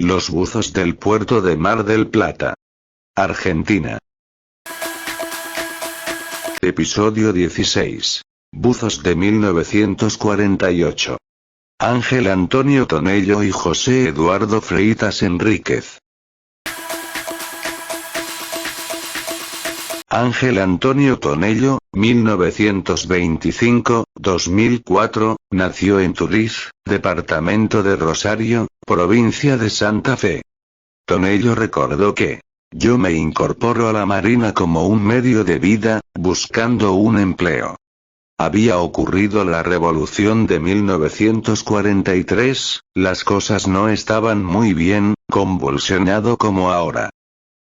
Los buzos del puerto de Mar del Plata, Argentina. Episodio 16. Buzos de 1948. Ángel Antonio Tonello y José Eduardo Freitas Enríquez. Ángel Antonio Tonello, 1925-2004, nació en Turiz, departamento de Rosario, provincia de Santa Fe. Tonello recordó que: "Yo me incorporo a la Marina como un medio de vida, buscando un empleo. Había ocurrido la Revolución de 1943, las cosas no estaban muy bien, convulsionado como ahora.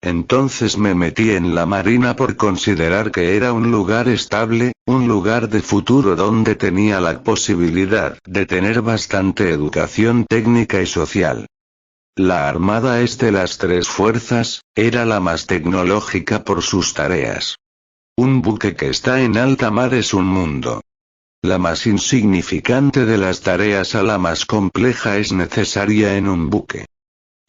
Entonces me metí en la Marina por considerar que era un lugar estable, un lugar de futuro donde tenía la posibilidad de tener bastante educación técnica y social. La Armada es de las tres fuerzas, era la más tecnológica por sus tareas. Un buque que está en alta mar es un mundo. La más insignificante de las tareas a la más compleja es necesaria en un buque.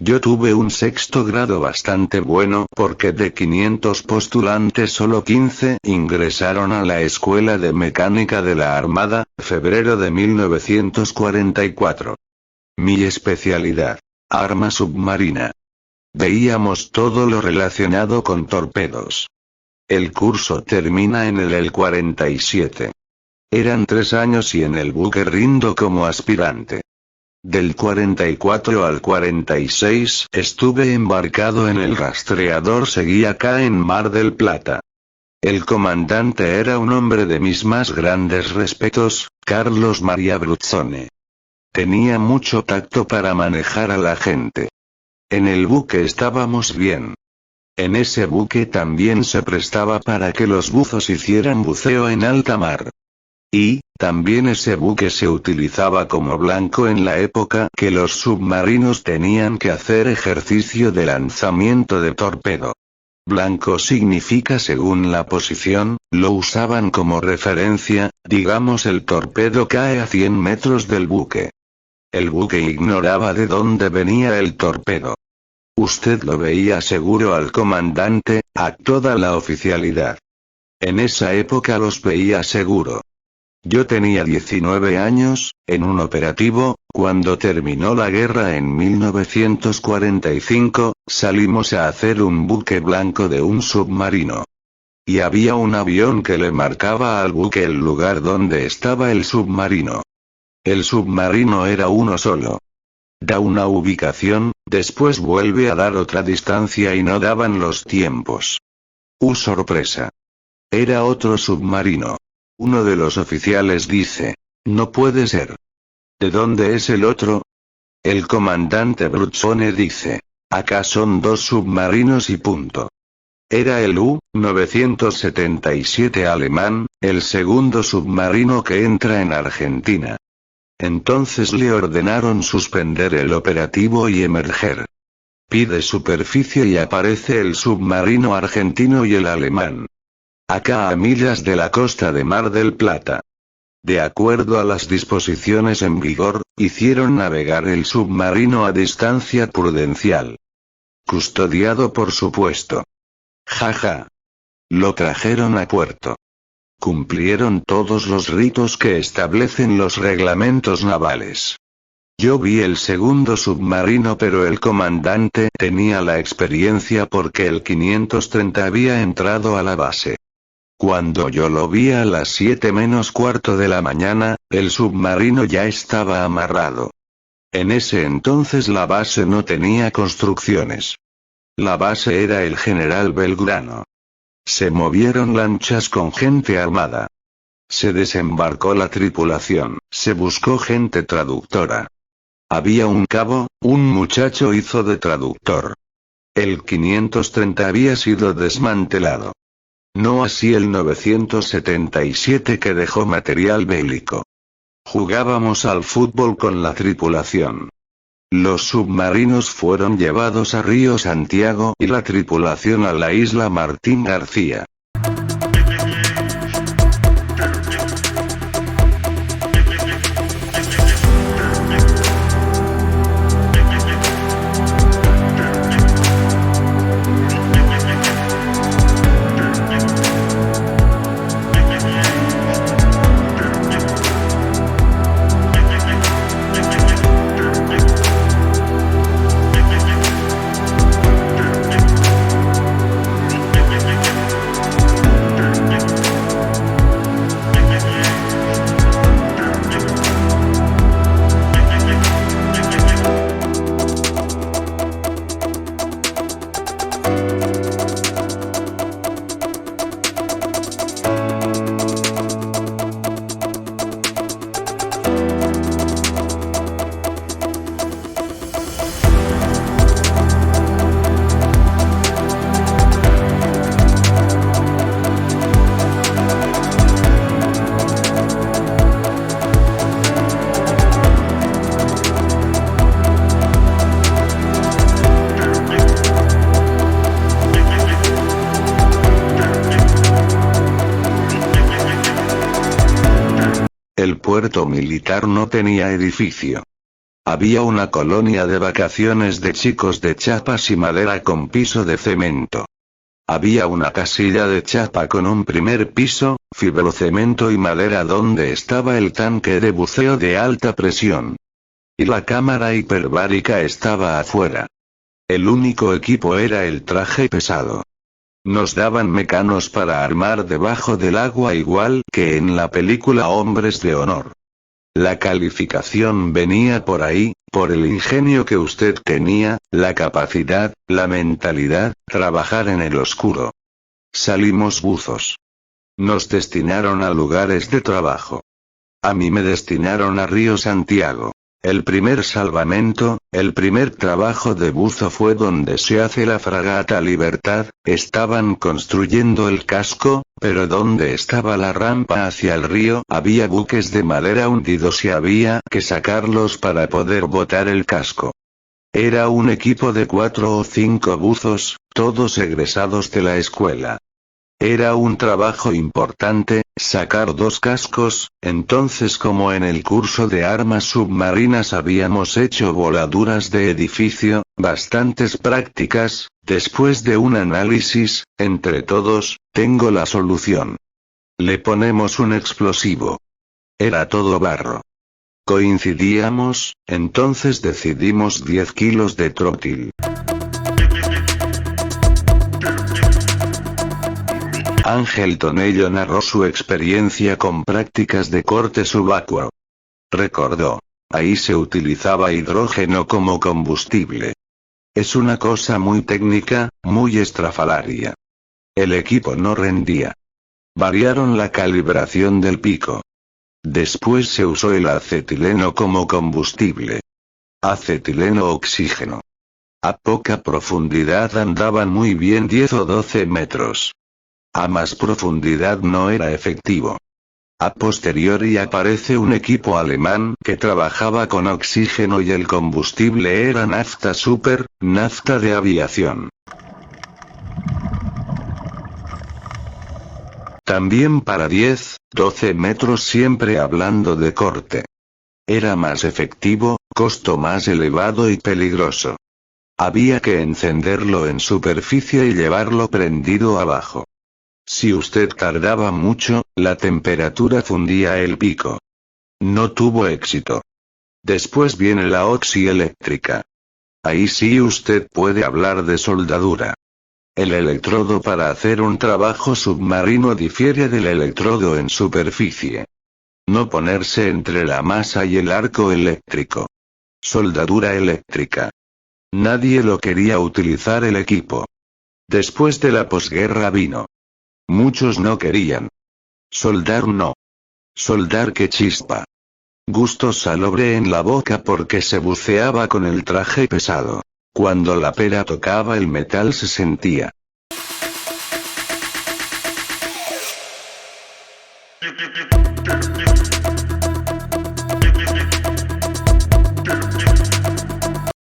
Yo tuve un sexto grado bastante bueno porque de 500 postulantes solo 15 ingresaron a la Escuela de Mecánica de la Armada, febrero de 1944. Mi especialidad: arma submarina. Veíamos todo lo relacionado con torpedos. El curso termina en el 47. Eran 3 años y en el buque rindo como aspirante. Del 44 al 46 estuve embarcado en el rastreador Seguí acá en Mar del Plata. El comandante era un hombre de mis más grandes respetos, Carlos María Bruzzone. Tenía mucho tacto para manejar a la gente. En el buque estábamos bien. En ese buque también se prestaba para que los buzos hicieran buceo en alta mar. Y, también ese buque se utilizaba como blanco en la época que los submarinos tenían que hacer ejercicio de lanzamiento de torpedo. Blanco significa según la posición, lo usaban como referencia, digamos el torpedo cae a 100 metros del buque. El buque ignoraba de dónde venía el torpedo. Usted lo veía seguro al comandante, a toda la oficialidad. En esa época los veía seguro. Yo tenía 19 años, en un operativo, cuando terminó la guerra en 1945, salimos a hacer un buque blanco de un submarino. Y había un avión que le marcaba al buque el lugar donde estaba el submarino. El submarino era uno solo. Da una ubicación, después vuelve a dar otra distancia y no daban los tiempos. Sorpresa. Era otro submarino. Uno de los oficiales dice: "No puede ser. ¿De dónde es el otro?". El comandante Bruzzone dice: "Acá son 2 submarinos y punto". Era el U-977 alemán, el segundo submarino que entra en Argentina. Entonces le ordenaron suspender el operativo y emerger. Pide superficie y aparece el submarino argentino y el alemán. Acá a millas de la costa de Mar del Plata. De acuerdo a las disposiciones en vigor, hicieron navegar el submarino a distancia prudencial. Custodiado por supuesto. Jaja. Lo trajeron a puerto. Cumplieron todos los ritos que establecen los reglamentos navales. Yo vi el segundo submarino pero el comandante tenía la experiencia porque el 530 había entrado a la base. Cuando yo lo vi a las 7 menos cuarto de la mañana, el submarino ya estaba amarrado. En ese entonces la base no tenía construcciones. La base era el General Belgrano. Se movieron lanchas con gente armada. Se desembarcó la tripulación, se buscó gente traductora. Había un cabo, un muchacho hizo de traductor. El 530 había sido desmantelado. No así el 977 que dejó material bélico. Jugábamos al fútbol con la tripulación. Los submarinos fueron llevados a Río Santiago y la tripulación a la isla Martín García. puerto militar no tenía edificio. Había una colonia de vacaciones de chicos de chapas y madera con piso de cemento. Había una casilla de chapa con un primer piso, fibrocemento y madera donde estaba el tanque de buceo de alta presión. Y la cámara hiperbárica estaba afuera. El único equipo era el traje pesado. Nos daban mecanos para armar debajo del agua igual que en la película Hombres de Honor. La calificación venía por ahí, por el ingenio que usted tenía, la capacidad, la mentalidad, trabajar en el oscuro. Salimos buzos. Nos destinaron a lugares de trabajo. A mí me destinaron a Río Santiago. El primer salvamento, el primer trabajo de buzo fue donde se hace la fragata Libertad. Estaban construyendo el casco, pero donde estaba la rampa hacia el río había buques de madera hundidos y había que sacarlos para poder botar el casco. Era un equipo de 4 o 5 buzos, todos egresados de la escuela. Era un trabajo importante, sacar 2 cascos, entonces como en el curso de armas submarinas habíamos hecho voladuras de edificio, bastantes prácticas, después de un análisis, entre todos, tengo la solución. Le ponemos un explosivo. Era todo barro. Coincidíamos, entonces decidimos 10 kilos de trotil. Ángel Tonello narró su experiencia con prácticas de corte subacuo. Recordó. Ahí se utilizaba hidrógeno como combustible. Es una cosa muy técnica, muy estrafalaria. El equipo no rendía. Variaron la calibración del pico. Después se usó el acetileno como combustible. Acetileno-oxígeno. A poca profundidad andaban muy bien 10 o 12 metros. A más profundidad no era efectivo. A posteriori aparece un equipo alemán que trabajaba con oxígeno y el combustible era nafta super, nafta de aviación. También para 10, 12 metros siempre hablando de corte. Era más efectivo, costo más elevado y peligroso. Había que encenderlo en superficie y llevarlo prendido abajo. Si usted tardaba mucho, la temperatura fundía el pico. No tuvo éxito. Después viene la oxieléctrica. Ahí sí usted puede hablar de soldadura. El electrodo para hacer un trabajo submarino difiere del electrodo en superficie. No ponerse entre la masa y el arco eléctrico. Soldadura eléctrica. Nadie lo quería utilizar el equipo. Después de la posguerra vino. Muchos no querían. Soldar no. Soldar que chispa. Gusto salobre en la boca porque se buceaba con el traje pesado. Cuando la pera tocaba el metal se sentía.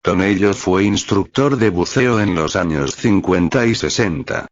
Tonello fue instructor de buceo en los años 50 y 60.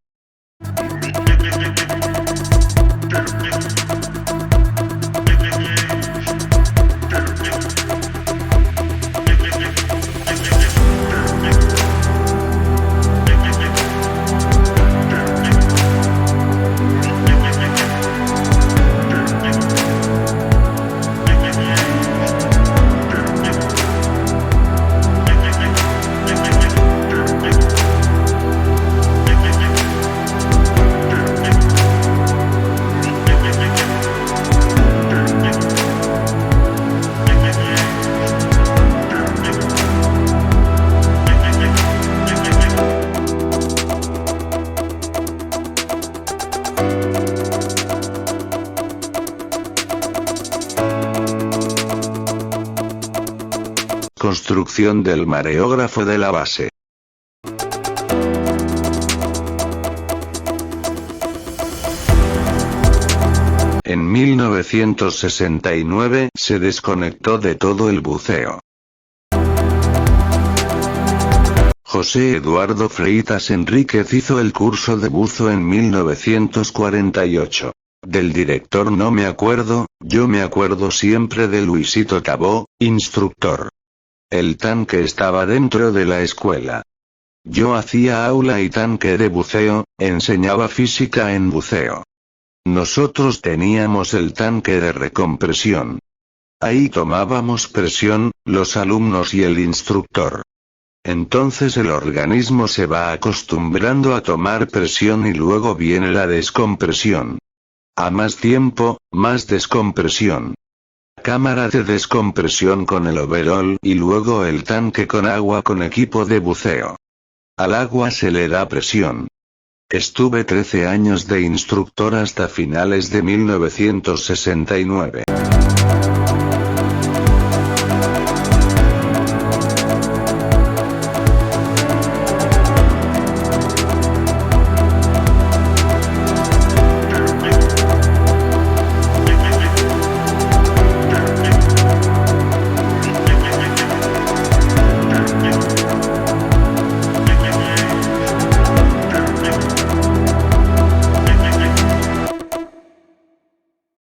Construcción del mareógrafo de la base. En 1969 se desconectó de todo el buceo. José Eduardo Freitas Enríquez hizo el curso de buzo en 1948. Del director no me acuerdo, yo me acuerdo siempre de Luisito Cabó, instructor. El tanque estaba dentro de la escuela. Yo hacía aula y tanque de buceo, enseñaba física en buceo. Nosotros teníamos el tanque de recompresión. Ahí tomábamos presión, los alumnos y el instructor. Entonces el organismo se va acostumbrando a tomar presión y luego viene la descompresión. A más tiempo, más descompresión. Cámara de descompresión con el overol y luego el tanque con agua con equipo de buceo. Al agua se le da presión. Estuve 13 años de instructor hasta finales de 1969.